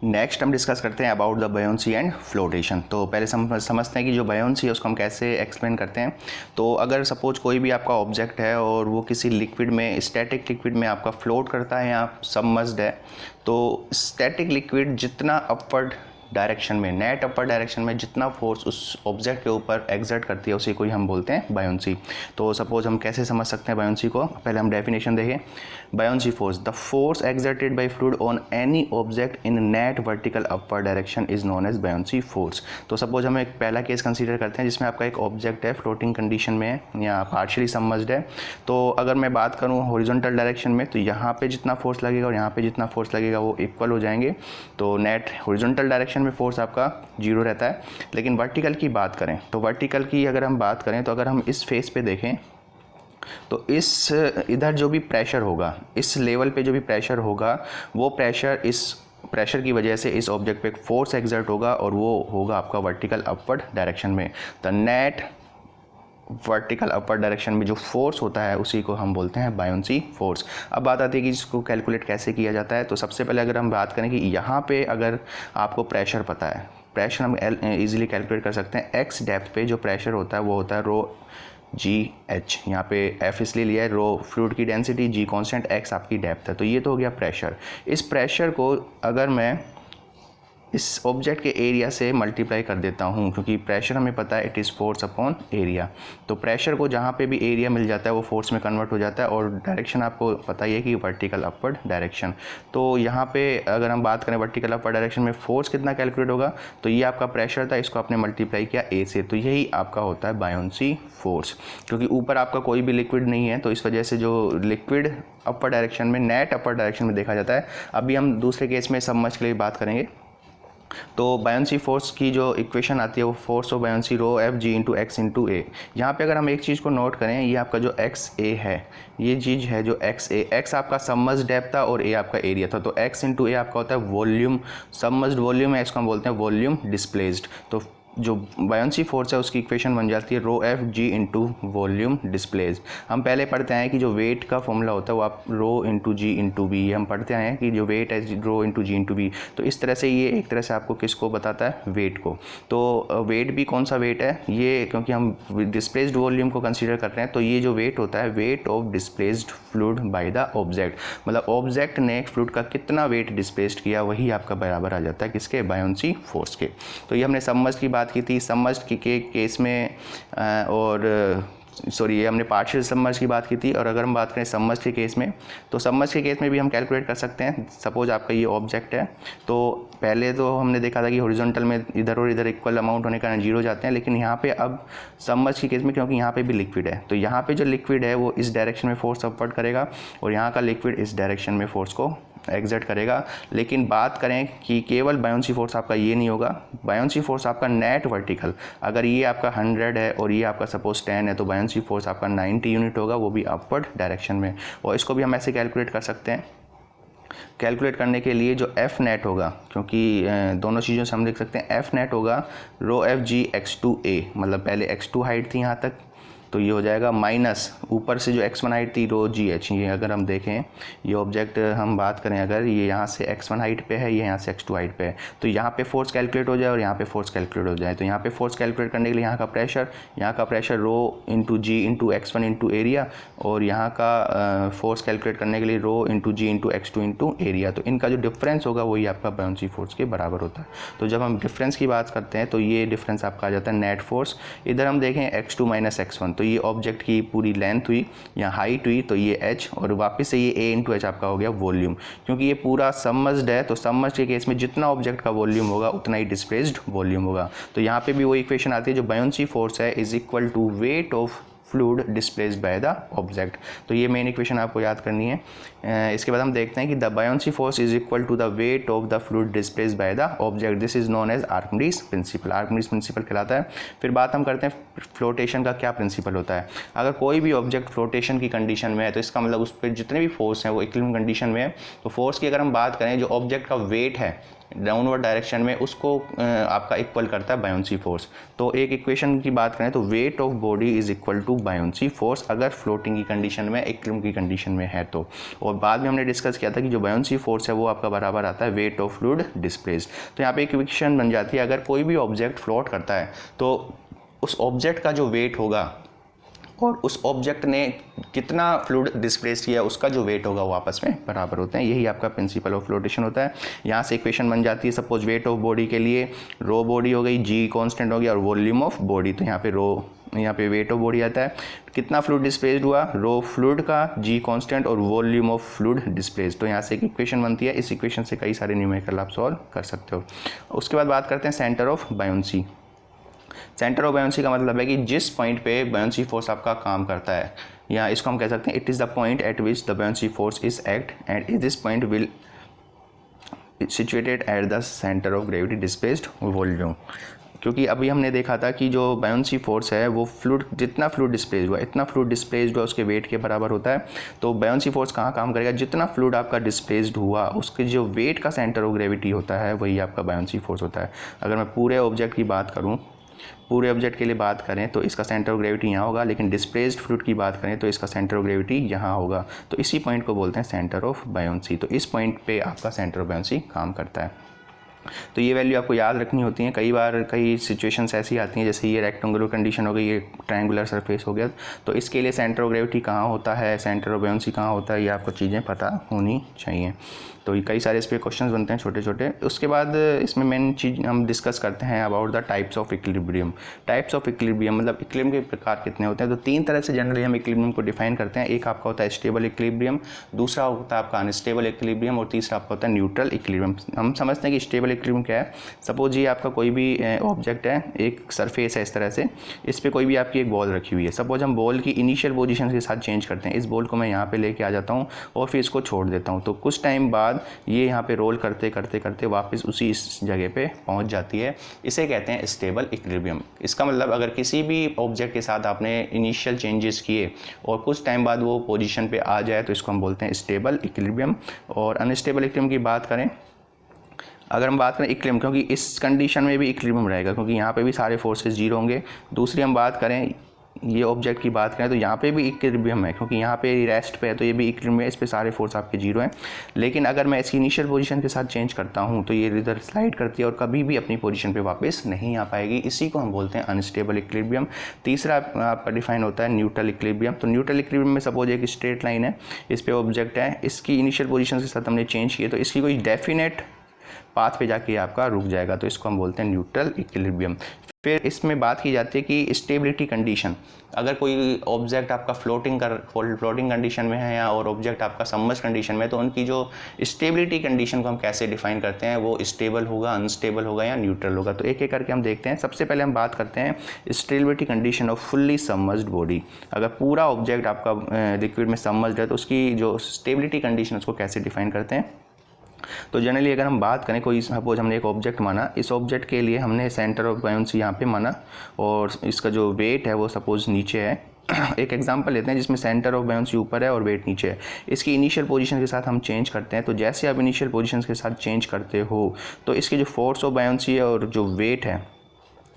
Next हम discuss करते हैं about the buoyancy and flotation. तो पहले समझते हैं कि जो बायोंसी है उसको हम कैसे एक्सप्लेन करते हैं। तो अगर सपोज कोई भी आपका ऑब्जेक्ट है और वो किसी लिक्विड में, स्टैटिक लिक्विड में आपका फ्लोट करता है या सबमर्ज्ड है, तो स्टैटिक लिक्विड जितना अपवर्ड डायरेक्शन में, नेट अपर डायरेक्शन में जितना फोर्स उस ऑब्जेक्ट के ऊपर एग्जर्ट करती है उसी को ही हम बोलते हैं बायोंसी। तो सपोज हम कैसे समझ सकते हैं बायोंसी को, पहले हम डेफिनेशन देखें। Buoyancy force, the force exerted by fluid on any object in net vertical upper direction is known as buoyancy force. तो सपोज हम एक पहला केस कंसीडर करते हैं जिसमें आपका एक ऑब्जेक्ट है, फ्लोटिंग कंडीशन में है या पार्शियली सबमर्ज्ड है। तो अगर मैं बात करूँ हॉरिजॉन्टल डायरेक्शन में, तो यहाँ पे जितना फोर्स लगेगा और यहाँ पे जितना फोर्स लगेगा वो इक्वल हो जाएंगे। तो नेट हॉरिजॉन्टल डायरेक्शन में फोर्स आपका जीरो रहता है। लेकिन वर्टिकल की बात करें, तो वर्टिकल की अगर हम बात करें, तो अगर हम इस फेस पे देखें तो इस इधर जो भी प्रेशर होगा, इस लेवल पे जो भी प्रेशर होगा, वो प्रेशर, इस प्रेशर की वजह से इस ऑब्जेक्ट पे एक फोर्स एक्सर्ट होगा और वो होगा आपका वर्टिकल अपवर्ड डायरेक्शन में। The net vertical upper direction में जो फोर्स होता है उसी को हम बोलते हैं बायोंसी फोर्स। अब बात आती है कि इसको कैलकुलेट कैसे किया जाता है। तो सबसे पहले अगर हम बात करें कि यहाँ पे अगर आपको प्रेशर पता है, प्रेशर हम इजीली कैलकुलेट कर सकते हैं। एक्स डेप्थ पे जो प्रेशर होता है वो होता है रो जी एच, यहाँ पे एफ इसलिए लिया है, रो फ्लूइड की डेंसिटी, जी कांस्टेंट, एक्स आपकी डेप्थ है। तो ये तो हो गया प्रेशर। इस प्रेशर को अगर मैं इस ऑब्जेक्ट के एरिया से मल्टीप्लाई कर देता हूँ, क्योंकि प्रेशर हमें पता है it is force upon area. तो प्रेशर को जहाँ पे भी एरिया मिल जाता है वो फोर्स में कन्वर्ट हो जाता है। और डायरेक्शन आपको पता ही है कि वर्टिकल अपवर्ड डायरेक्शन। तो यहाँ पे अगर हम बात करें वर्टिकल अपवर्ड डायरेक्शन में फोर्स कितना कैलकुलेट होगा, तो ये आपका प्रेशर था, इसको आपने मल्टीप्लाई किया ए से, तो यही आपका होता है बायोंसी फोर्स। क्योंकि ऊपर आपका कोई भी लिक्विड नहीं है, तो इस वजह से जो लिक्विड अपर डायरेक्शन में, नेट अपर डायरेक्शन में देखा जाता है। अभी हम दूसरे केस में सबमर्ज के लिए बात करेंगे। तो बायोंसी फोर्स की जो इक्वेशन आती है वो force of buoyancy rho F G into X into A. यहाँ पर अगर हम एक चीज़ को नोट करें, ये आपका जो एक्स ए है, ये चीज़ है जो एक्स ए, एक्स आपका सबमर्ज्ड डेप्थ था और ए आपका एरिया था। तो एक्स इंटू ए आपका होता है वॉल्यूम, सबमर्ज्ड वॉल्यूम है, इसको हम बोलते हैं वॉल्यूम डिस्प्लेस्ड। तो जो बायोंसी फोर्स है उसकी इक्वेशन बन जाती है rho F G into volume displaced. हम पहले पढ़ते हैं कि जो वेट का फॉर्मूला होता है वो आप रो इंटू जी इंटू बी, हम पढ़ते हैं कि जो वेट है रो इंटू जी इंटू बी। तो इस तरह से ये एक तरह से आपको किसको बताता है, वेट को। तो वेट भी कौन सा वेट है ये, क्योंकि हम डिस्प्लेस्ड वॉल्यूम को कंसीडर कर रहे हैं, तो ये जो वेट होता है weight of displaced fluid bye the object, मतलब ऑब्जेक्ट ने फ्लूइड का कितना वेट डिस्प्लेस्ड किया वही आपका बराबर आ जाता है किसके, बायोंसी फोर्स के। तो ये हमने सबमर्ज्ड की बात की थी, सबमर्ज्ड के केस में और सॉरी, ये हमने पार्शियल सबमर्ज की बात की थी। और अगर हम बात करें सबमर्ज के केस में, तो सबमर्ज के केस में भी हम कैलकुलेट कर सकते हैं। सपोज आपका ये ऑब्जेक्ट है, तो पहले तो हमने देखा था कि हॉरिजॉन्टल में इधर और इधर इक्वल अमाउंट होने के कारण जीरो जाते हैं, लेकिन यहाँ पे अब सबमर्ज के केस में, क्योंकि यहाँ पे भी लिक्विड है, तो यहाँ पे जो लिक्विड है वो इस डायरेक्शन में फोर्स अपवर्ड करेगा और यहाँ का लिक्विड इस डायरेक्शन में फोर्स को एग्जर्ट करेगा। लेकिन बात करें कि केवल बायोंसी फोर्स आपका ये नहीं होगा, बायोंसी फोर्स आपका नेट वर्टिकल, अगर ये आपका 100 है और ये आपका सपोज 10 है, तो बायोंसी फोर्स आपका 90 यूनिट होगा, वो भी अपवर्ड डायरेक्शन में। और इसको भी हम ऐसे कैलकुलेट कर सकते हैं। कैलकुलेट करने के लिए जो एफ नेट होगा, क्योंकि दोनों चीज़ों से हम देख सकते हैं, एफ नेट होगा रो एफ जी एक्स टू ए, मतलब पहले x2 हाइट थी यहाँ तक, तो ये हो जाएगा माइनस ऊपर से जो x1 हाइट थी रो जी एच। ये अगर हम देखें, ये ऑब्जेक्ट हम बात करें, अगर ये यहाँ से x1 हाइट पे है, ये यहाँ से x2 हाइट पे है, तो यहाँ पे फोर्स कैलकुलेट हो जाए और यहाँ पे फोर्स कैलकुलेट हो जाए। तो यहाँ पे फोर्स कैलकुलेट करने के लिए यहाँ का प्रेशर रो इंटू जी इंटू x1 इंटू एरिया, और यहाँ का फोर्स कैलकुलेट करने के लिए रो इंटू जी इंटू x2 इंटू एरिया। तो इनका जो डिफरेंस होगा वही आपका बायोंसी फोर्स के बराबर होता है। तो जब हम डिफरेंस की बात करते हैं तो ये डिफरेंस आपका आ जाता है नेट फोर्स। इधर हम देखें x2 माइनस x1, तो ये ऑब्जेक्ट की पूरी लेंथ हुई या हाइट हुई, तो ये h, और वापस से ये a इंटू एच आपका हो गया वॉल्यूम। क्योंकि ये पूरा सबमर्ज्ड है, तो सबमर्ज्ड के केस में जितना ऑब्जेक्ट का वॉल्यूम होगा उतना ही डिस्प्लेस्ड वॉल्यूम होगा। तो यहाँ पे भी वो इक्वेशन आती है, जो बायोंसी फोर्स है is equal to weight of fluid displaced by the object. तो ये मेन इक्वेशन आपको याद करनी है। इसके बाद हम देखते हैं कि the buoyancy force is equal to the weight of the fluid displaced by the object, this is known as Archimedes principle. Archimedes principle कहलाता है। फिर बात हम करते हैं फ्लोटेशन का क्या प्रिंसिपल होता है। अगर कोई भी ऑब्जेक्ट फ्लोटेशन की कंडीशन में है, तो इसका मतलब उस पर जितने भी फोर्स हैं वो इक्विलिब्रियम कंडीशन में है। तो फोर्स की अगर हम बात करें, जो ऑब्जेक्ट का वेट है डाउनवर्ड डायरेक्शन में, उसको आपका इक्वल करता है बायोंसी फोर्स। तो एक इक्वेशन की बात करें तो weight of body is equal to buoyancy force, अगर फ्लोटिंग की कंडीशन में, इक्विलिब्रियम की कंडीशन में है तो। और बाद में हमने डिस्कस किया था कि जो बायोंसी फोर्स है वो आपका बराबर आता है वेट ऑफ फ्लूइड डिस्प्लेस्ड। तो यहाँ पे एक इक्वेशन बन जाती है, अगर कोई भी ऑब्जेक्ट फ्लोट करता है तो उस ऑब्जेक्ट का जो वेट होगा और उस ऑब्जेक्ट ने कितना फ्लूइड डिस्प्लेस किया उसका जो वेट होगा वो आपस में बराबर होते हैं। यही आपका प्रिंसिपल ऑफ फ्लोटेशन होता है। यहाँ से इक्वेशन बन जाती है, सपोज वेट ऑफ बॉडी के लिए रो बॉडी हो गई, जी कांस्टेंट हो गया, और वॉल्यूम ऑफ बॉडी, तो यहाँ पे यहाँ पे वेट ऑफ बॉडी आता है, कितना फ्लूइड डिस्प्लेस्ड हुआ, रो फ्लूइड का, जी कांस्टेंट, और वॉल्यूम ऑफ फ्लूइड डिस्प्लेस्ड। तो यहाँ से एक इक्वेशन बनती है, इस इक्वेशन से कई सारे न्यूमेरिकल आप सॉल्व कर सकते हो। उसके बाद बात करते हैं centre of buoyancy. Centre of buoyancy का मतलब है कि जिस पॉइंट पे बायोंसी फोर्स आपका काम करता है, या इसको हम कह सकते हैं it is the point at which the buoyancy force is act and this point will situated at the centre of gravity displaced volume. क्योंकि अभी हमने देखा था कि जो बायोंसी फोर्स है वो फ्लूइड, जितना फ्लूइड डिस्प्लेस्ड हुआ, इतना फ्लूइड डिस्प्लेस्ड हुआ उसके वेट के बराबर होता है। तो बायोंसी फोर्स कहाँ काम करेगा, जितना फ्लूइड आपका डिस्प्लेस्ड हुआ उसके जो वेट का सेंटर ऑफ ग्रेविटी होता है वही आपका बायोंसी फोर्स होता है। अगर मैं पूरे ऑब्जेक्ट की बात करूँ, पूरे ऑब्जेक्ट के लिए बात करें तो इसका सेंटर ऑफ ग्रेविटी यहाँ होगा, लेकिन डिस्प्लेस्ड फ्लूइड की बात करें तो इसका सेंटर ऑफ ग्रेविटी यहाँ होगा। तो इसी पॉइंट को बोलते हैं सेंटर ऑफ बायोंसी। तो इस पॉइंट पे आपका सेंटर ऑफ बायोंसी काम करता है। तो ये वैल्यू आपको याद रखनी होती है। कई बार कई सिचुएशंस ऐसी आती हैं, जैसे ये रेक्टेंगुलर कंडीशन हो गई, ये ट्रायंगुलर सरफेस हो गया, तो इसके लिए सेंटर ऑफ ग्रेविटी कहाँ होता है, सेंटर ऑफ बायोंसी कहाँ होता है, ये आपको चीज़ें पता होनी चाहिए। तो ये कई सारे इस पर क्वेश्चन बनते हैं छोटे छोटे। उसके बाद इसमें मेन चीज़ हम डिस्कस करते हैं about the types of equilibrium. Types of equilibrium मतलब इक्विलिब्रियम के प्रकार कितने होते हैं। तो तीन तरह से जनरली हम इक्विलिब्रियम को डिफाइन करते हैं। एक आपका होता है स्टेबल इक्विलिब्रियम, दूसरा होता है आपका अनस्टेबल इक्विलिब्रियम, और तीसरा आपका होता है न्यूट्रल इक्विलिब्रियम। हम समझते हैं कि स्टेबल इक्विलिब्रियम क्या है। सपोज ये आपका कोई भी ऑब्जेक्ट है, एक सरफेस है इस तरह से, इस पर कोई भी आपकी एक बॉल रखी हुई है। सपोज हम बॉल की इनिशियल पोजीशन के साथ चेंज करते हैं, इस बॉल को मैं यहाँ पे लेके आ जाता हूँ और फिर इसको छोड़ देता हूँ, तो कुछ टाइम बाद ये यहाँ पे रोल करते करते करते वापस उसी इस जगह पे पहुँच जाती है। इसे कहते हैं स्टेबल इक्विलिब्रियम। इसका मतलब अगर किसी भी ऑब्जेक्ट के साथ आपने इनिशियल चेंजेस किए और कुछ टाइम बाद वो पोजीशन पे आ जाए तो इसको हम बोलते हैं स्टेबल इक्विलिब्रियम। और अनस्टेबल इक्विलिब्रियम की बात करें, अगर हम बात करें इक्विलिब्रियम, क्योंकि इस कंडीशन में भी इक्विलिब्रियम रहेगा क्योंकि यहाँ पे भी सारे फोर्सेस जीरो होंगे। दूसरी हम बात करें ये ऑब्जेक्ट की बात करें तो यहाँ पे भी इक्विलिब्रियम है, क्योंकि यहाँ पे रेस्ट पे है तो ये भी इक्विलिब्रियम है, इस पे सारे फोर्स आपके जीरो हैं। लेकिन अगर मैं इसकी इनिशियल पोजीशन के साथ चेंज करता हूँ तो ये इधर स्लाइड करती है और कभी भी अपनी पोजीशन पे वापस नहीं आ पाएगी। इसी को हम बोलते हैं अनस्टेबल इक्विलिब्रियम। तीसरा आपका डिफाइन होता है न्यूट्रल इक्विलिब्रियम। तो न्यूट्रल इक्विलिब्रियम में सपोज एक स्ट्रेट लाइन है, इस पर ऑब्जेक्ट है, इसकी इनिशियल पोजीशन के साथ हमने चेंज किए तो इसकी कोई डेफिनेट पाथ पे जाके आपका रुक जाएगा, तो इसको हम बोलते हैं न्यूट्रल इक्विलिब्रियम। फिर इसमें बात की जाती है कि स्टेबिलिटी कंडीशन, अगर कोई ऑब्जेक्ट आपका फ्लोटिंग कंडीशन में है या और ऑब्जेक्ट आपका सबमर्ज कंडीशन में है तो उनकी जो स्टेबिलिटी कंडीशन को हम कैसे डिफाइन करते हैं, वो स्टेबल होगा, अनस्टेबल होगा या न्यूट्रल होगा। तो एक एक करके हम देखते हैं। सबसे पहले हम बात करते हैं stability condition off fully submerged body. अगर पूरा ऑब्जेक्ट आपका लिक्विड में सबमर्ज्ड है तो उसकी जो स्टेबिलिटी कंडीशन उसको कैसे डिफाइन करते हैं। तो जनरली अगर हम बात करें, कोई सपोज हमने एक ऑब्जेक्ट माना, इस ऑब्जेक्ट के लिए हमने सेंटर ऑफ बायोंसी यहाँ पे माना और इसका जो वेट है वो सपोज नीचे है। एक एग्जांपल लेते हैं जिसमें सेंटर ऑफ बायोंसी ऊपर है और वेट नीचे है। इसकी इनिशियल पोजीशन के साथ हम चेंज करते हैं, तो जैसे आप इनिशियल पोजीशन के साथ चेंज करते हो तो इसकी जो फोर्स ऑफ बायोंसी है और जो वेट है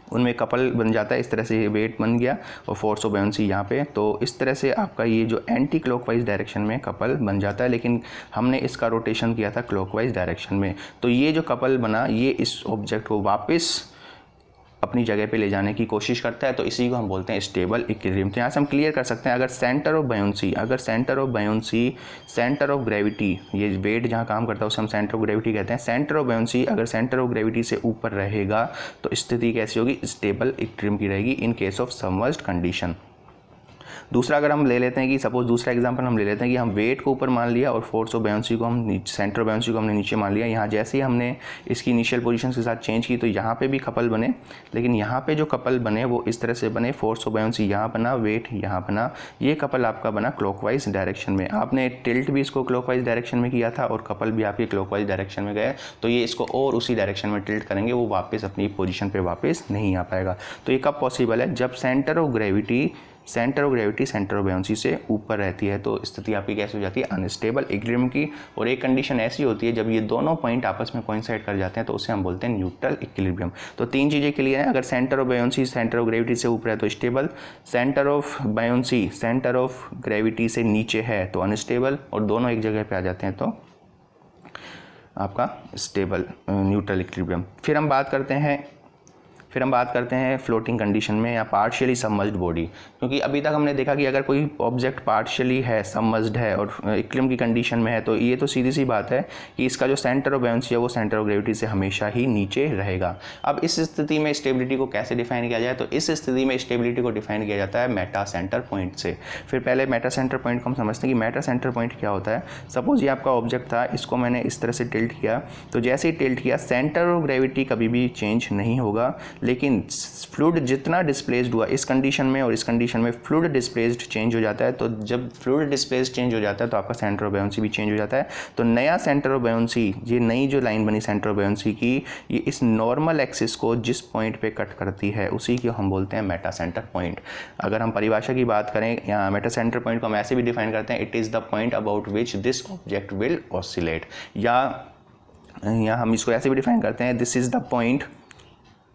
उनमें कपल बन जाता है। इस तरह से वेट बन गया और फोर्स ऑफ बायोंसी यहाँ पे, तो इस तरह से आपका ये जो एंटी क्लॉकवाइज डायरेक्शन में कपल बन जाता है। लेकिन हमने इसका रोटेशन किया था क्लॉकवाइज डायरेक्शन में, तो ये जो कपल बना ये इस ऑब्जेक्ट को वापस अपनी जगह पे ले जाने की कोशिश करता है, तो इसी को हम बोलते हैं स्टेबल इक्विलिब्रियम। तो यहाँ से हम क्लियर कर सकते हैं, अगर centre of buoyancy centre of gravity, ये वेट जहाँ काम करता है उसे हम सेंटर ऑफ ग्रेविटी कहते हैं। सेंटर ऑफ बायोंसी अगर सेंटर ऑफ ग्रेविटी से ऊपर रहेगा तो स्थिति कैसी होगी, स्टेबल इक्विलिब्रियम की रहेगी in case of submerged condition. दूसरा अगर हम ले लेते हैं कि सपोज दूसरा एग्जांपल हम ले लेते हैं कि हम वेट को ऊपर मान लिया और फोर्स ऑफ बायोंसी को हम सेंटर ऑफ बायोंसी को हमने नीचे मान लिया। यहाँ जैसे ही हमने इसकी इनिशियल पोजीशन के साथ चेंज की तो यहाँ पे भी कपल बने, लेकिन यहाँ पे जो कपल बने वो इस तरह से बने, फोर्स ऑफ बायोंसी यहाँ बना, वेट यहाँ बना, ये कपल आपका बना क्लॉकवाइज डायरेक्शन में। आपने टिल्ट भी इसको क्लॉकवाइज डायरेक्शन में किया था और कपल भी आपके क्लॉकवाइज डायरेक्शन में गए, तो ये इसको और उसी डायरेक्शन में टिल्ट करेंगे, वो वापस अपनी पोजीशन पे वापस नहीं आ पाएगा। तो ये कब पॉसिबल है, जब centre of gravity centre of gravity centre of buoyancy से ऊपर रहती है, तो स्थिति आपकी कैसे हो जाती है, अनस्टेबल इक्विलिब्रियम की। और एक कंडीशन ऐसी होती है जब ये दोनों पॉइंट आपस में कोइंसाइड कर जाते हैं तो उसे हम बोलते हैं न्यूट्रल इक्विलिब्रियम। तो तीन चीज़ें क्लियर हैं, अगर centre of buoyancy centre of gravity से ऊपर है तो stable, centre of buoyancy centre of gravity से नीचे है तो अनस्टेबल, और दोनों एक जगह पे आ जाते हैं तो आपका स्टेबल न्यूट्रल इक्विलिब्रियम। फिर हम बात करते हैं फ्लोटिंग कंडीशन में या पार्शियली सबमर्ज्ड बॉडी, क्योंकि अभी तक हमने देखा कि अगर कोई ऑब्जेक्ट पार्शियली है, सबमर्ज्ड है और इक्विलिब्रियम की कंडीशन में है तो ये तो सीधी सी बात है कि इसका जो सेंटर ऑफ बायोंसी है वो सेंटर ऑफ ग्रेविटी से हमेशा ही नीचे रहेगा। अब इस स्थिति में स्टेबिलिटी को कैसे डिफाइन किया जाए, तो इस स्थिति में स्टेबिलिटी को डिफाइन किया जाता है मेटा सेंटर पॉइंट से। फिर पहले मेटा सेंटर पॉइंट को हम समझते हैं कि मेटा सेंटर पॉइंट क्या होता है। सपोज ये आपका ऑब्जेक्ट था, इसको मैंने इस तरह से टिल्ट किया, तो जैसे ही टिल्ट किया सेंटर ऑफ ग्रेविटी कभी भी चेंज नहीं होगा, लेकिन फ्लूइड जितना डिस्प्लेस्ड हुआ इस कंडीशन में और इस कंडीशन में फ्लूइड डिस्प्लेस्ड चेंज हो जाता है। तो जब फ्लूइड डिस्प्लेस्ड चेंज हो जाता है तो आपका सेंटर ऑफ बायोंसी भी चेंज हो जाता है। तो नया सेंटर ऑफ बायोंसी, ये नई जो लाइन बनी सेंटर ऑफ बायोंसी की, ये इस नॉर्मल एक्सिस को जिस पॉइंट पे कट करती है उसी को हम बोलते हैं मेटा सेंटर पॉइंट। अगर हम परिभाषा की बात करें, यहाँ मेटा सेंटर पॉइंट को हम ऐसे भी डिफाइन करते हैं, it is the point about which this object will oscillate, या हम इसको ऐसे भी डिफाइन करते हैं, this is the point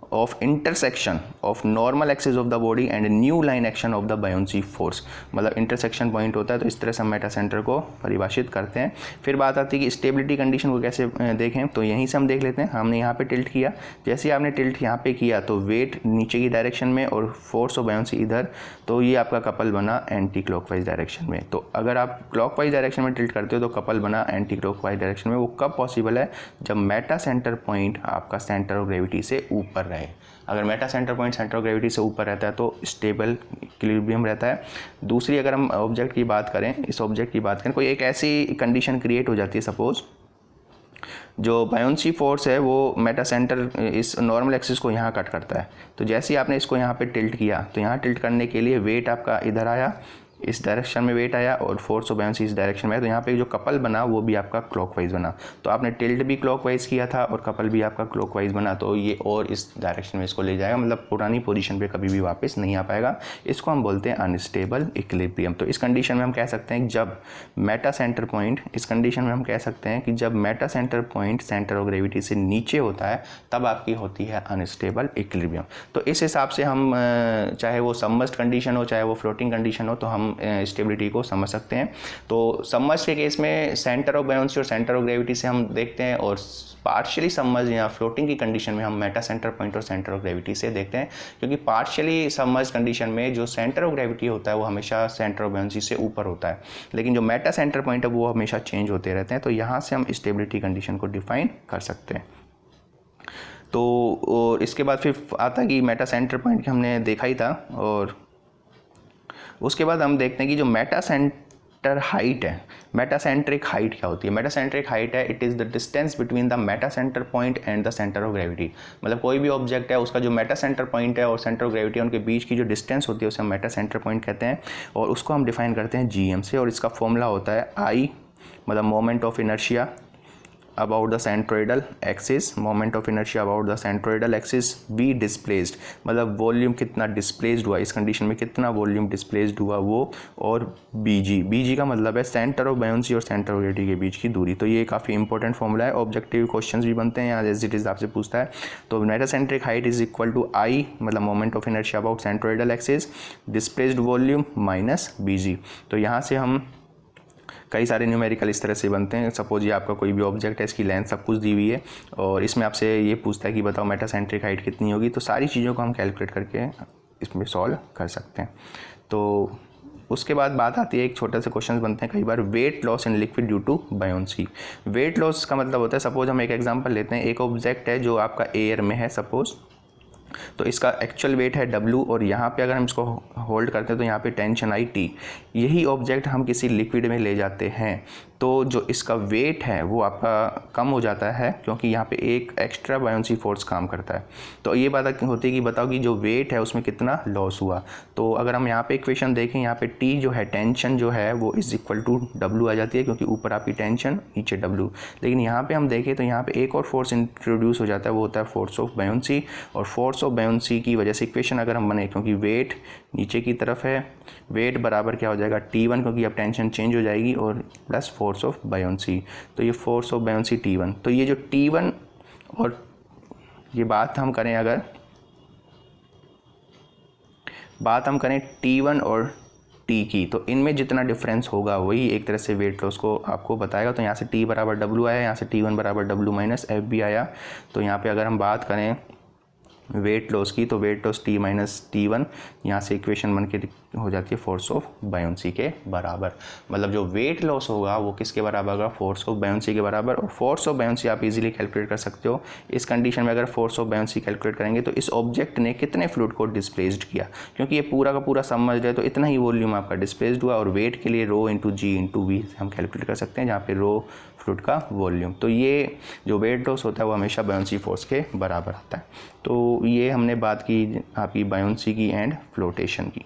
of intersection of normal axis of the body and new line action of the buoyancy force। मतलब intersection point होता है, तो इस तरह से हम मेटा सेंटर को परिभाषित करते हैं। फिर बात आती है कि स्टेबिलिटी कंडीशन को कैसे देखें, तो यहीं से हम देख लेते हैं। हमने यहाँ पे टिल्ट किया, जैसे आपने टिल्ट यहाँ पे किया तो वेट नीचे की डायरेक्शन में और फोर्स ऑफ बायोंसी इधर, तो ये आपका कपल बना एंटी क्लॉकवाइज डायरेक्शन में। तो अगर आप क्लॉकवाइज डायरेक्शन में टिल्ट करते हो तो कपल बना एंटी क्लॉकवाइज डायरेक्शन में। वो कब पॉसिबल है, जब मेटा सेंटर पॉइंट आपका सेंटर ऑफ ग्रेविटी से ऊपर रहे। अगर Meta centre point centre of gravity से ऊपर रहता है तो स्टेबल इक्विलिब्रियम रहता है। दूसरी, अगर हम ऑब्जेक्ट की बात करें, इस ऑब्जेक्ट की बात करें, कोई एक ऐसी कंडीशन क्रिएट हो जाती है, सपोज जो बायोंसी फोर्स है वो मेटा सेंटर इस नॉर्मल एक्सिस को यहाँ कट करता है, तो जैसे ही आपने इसको यहाँ पे टिल्ट किया तो यहाँ टिल्ट करने के लिए वेट आपका इधर आया, इस डायरेक्शन में वेट आया और फोर्स ऑफ बायोंसी इस डायरेक्शन में है, तो यहाँ पे जो कपल बना वो भी आपका क्लॉकवाइज बना। तो आपने टिल्ट भी क्लॉकवाइज किया था और कपल भी आपका क्लॉकवाइज बना, तो ये और इस डायरेक्शन में इसको ले जाएगा, मतलब पुरानी पोजीशन पे कभी भी वापस नहीं आ पाएगा। इसको हम बोलते हैं अनस्टेबल इक्विलिब्रियम। तो इस कंडीशन में हम कह सकते हैं कि जब मेटा सेंटर पॉइंट, इस कंडीशन में हम कह सकते हैं कि जब Meta centre point centre of gravity से नीचे होता है तब आपकी होती है अनस्टेबल इक्विलिब्रियम। तो इस हिसाब से हम चाहे वो सबमर्ज्ड कंडीशन हो चाहे वो फ्लोटिंग कंडीशन हो, तो हम स्टेबिलिटी को समझ सकते हैं। तो सबमर्ज्ड के केस में सेंटर ऑफ बायोंसी और सेंटर ऑफ ग्रेविटी से हम देखते हैं, और पार्शियली सबमर्ज्ड या फ्लोटिंग की कंडीशन में हम मेटा सेंटर पॉइंट और सेंटर ऑफ ग्रेविटी से देखते हैं, क्योंकि पार्शियली सबमर्ज्ड कंडीशन में जो सेंटर ऑफ ग्रेविटी होता है वो हमेशा सेंटर ऑफ बायोंसी से ऊपर होता है, लेकिन जो मेटा सेंटर पॉइंट है वो हमेशा चेंज होते रहते हैं। तो यहाँ से हम स्टेबिलिटी कंडीशन को डिफाइन कर सकते हैं। तो इसके बाद फिर आता है कि मेटा सेंटर पॉइंट हमने देखा ही था, और उसके बाद हम देखते हैं कि जो मेटा सेंटर हाइट है, मेटा सेंट्रिक हाइट क्या होती है। मेटा सेंट्रिक हाइट है, it is the distance between the Meta centre point and the centre of gravity. मतलब कोई भी ऑब्जेक्ट है उसका जो मेटा सेंटर पॉइंट है और सेंटर ऑफ ग्रेविटी उनके बीच की जो डिस्टेंस होती है उसे हम मेटा सेंटर पॉइंट कहते हैं, और उसको हम डिफाइन करते हैं GM से, और इसका फॉर्मूला होता है I, मतलब moment of inertia about the centroidal axis, moment of inertia about the centroidal axis, v displaced, मतलब वॉल्यूम कितना डिस्प्लेस्ड हुआ, इस कंडीशन में कितना वॉल्यूम डिस्प्लेस्ड हुआ वो, और bg का मतलब है सेंटर ऑफ बायोंसी और सेंटर ऑफ ग्रेविटी के बीच की दूरी। तो ये काफ़ी इंपॉर्टेंट फॉर्मूला है, ऑब्जेक्टिव क्वेश्चंस भी बनते हैं यहाँ एज इट इज़ आपसे पूछता है। तो metacentric height is equal to I, मतलब moment of inertia about centroidal axis, displaced volume minus bg। तो यहाँ से हम कई सारे न्यूमेरिकल इस तरह से बनते हैं। सपोज ये आपका कोई भी ऑब्जेक्ट है, इसकी लेंथ सब कुछ दी हुई है, और इसमें आपसे ये पूछता है कि बताओ मेटा सेंट्रिक हाइट कितनी होगी, तो सारी चीज़ों को हम कैलकुलेट करके इसमें सॉल्व कर सकते हैं। तो उसके बाद बात आती है, एक छोटे से क्वेश्चन बनते हैं कई बार, weight loss in liquid due to buoyancy. Weight loss का मतलब होता है, सपोज हम एक एग्जांपल लेते हैं, एक ऑब्जेक्ट है जो आपका एयर में है सपोज, तो इसका एक्चुअल वेट है W, और यहाँ पे अगर हम इसको होल्ड करते हैं तो यहाँ पे टेंशन आई T। यही ऑब्जेक्ट हम किसी लिक्विड में ले जाते हैं तो तो जो इसका वेट है वो आपका कम हो जाता है, क्योंकि यहाँ पे एक एक्स्ट्रा बायोंसी फोर्स काम करता है। तो ये बात होती है कि बताओ कि जो वेट है उसमें कितना लॉस हुआ। तो अगर हम यहाँ पे इक्वेशन देखें, यहाँ पे टी जो है, टेंशन जो है वो इज इक्वल टू डब्ल्यू आ जाती है, क्योंकि ऊपर आपकी टेंशन नीचे डब्ल्यू। लेकिन यहाँ पे हम देखें तो यहाँ पे एक और फोर्स इंट्रोड्यूस हो जाता है, वो होता है फोर्स ऑफ बायोंसी। और फोर्स ऑफ बायोंसी की वजह से इक्वेशन अगर हम बने, क्योंकि वेट नीचे की तरफ है, वेट बराबर क्या हो जाएगा T1, क्योंकि अब टेंशन चेंज हो जाएगी, और प्लस फोर्स ऑफ बायोंसी। तो ये फोर्स ऑफ बायोंसी T1। तो ये जो T1 और ये बात हम करें T1 और T की, तो इनमें जितना डिफरेंस होगा वही एक तरह से वेट लॉस को आपको बताएगा। तो यहाँ से T बराबर W आया, यहाँ से T1 बराबर W माइनस F भी आया। तो यहाँ पे अगर हम बात करें वेट लॉस की, तो weight loss T minus T1, यहाँ से इक्वेशन बन के हो जाती है फोर्स ऑफ बायोंसी के बराबर। मतलब जो वेट लॉस होगा वो किसके बराबर होगा, फोर्स ऑफ बायोंसी के बराबर। और फोर्स ऑफ बायोंसी आप इजीली कैलकुलेट कर सकते हो। इस कंडीशन में अगर फोर्स ऑफ बायोंसी कैलकुलेट करेंगे तो इस ऑब्जेक्ट ने कितने फ्लूइड को डिस्प्लेस्ड किया, क्योंकि ये पूरा का पूरा समझ रहे, तो इतना ही वॉल्यूम आपका डिस्प्लेस्ड हुआ। और वेट के लिए rho into ji into we हम कैलकुलेट कर सकते हैं, जहाँ पे रो फ्लूइड का वॉल्यूम। तो ये जो वेट लॉस होता है वो हमेशा बायोंसी फोर्स के बराबर आता है। तो ये हमने बात की आपकी बायोंसी की एंड फ्लोटेशन की।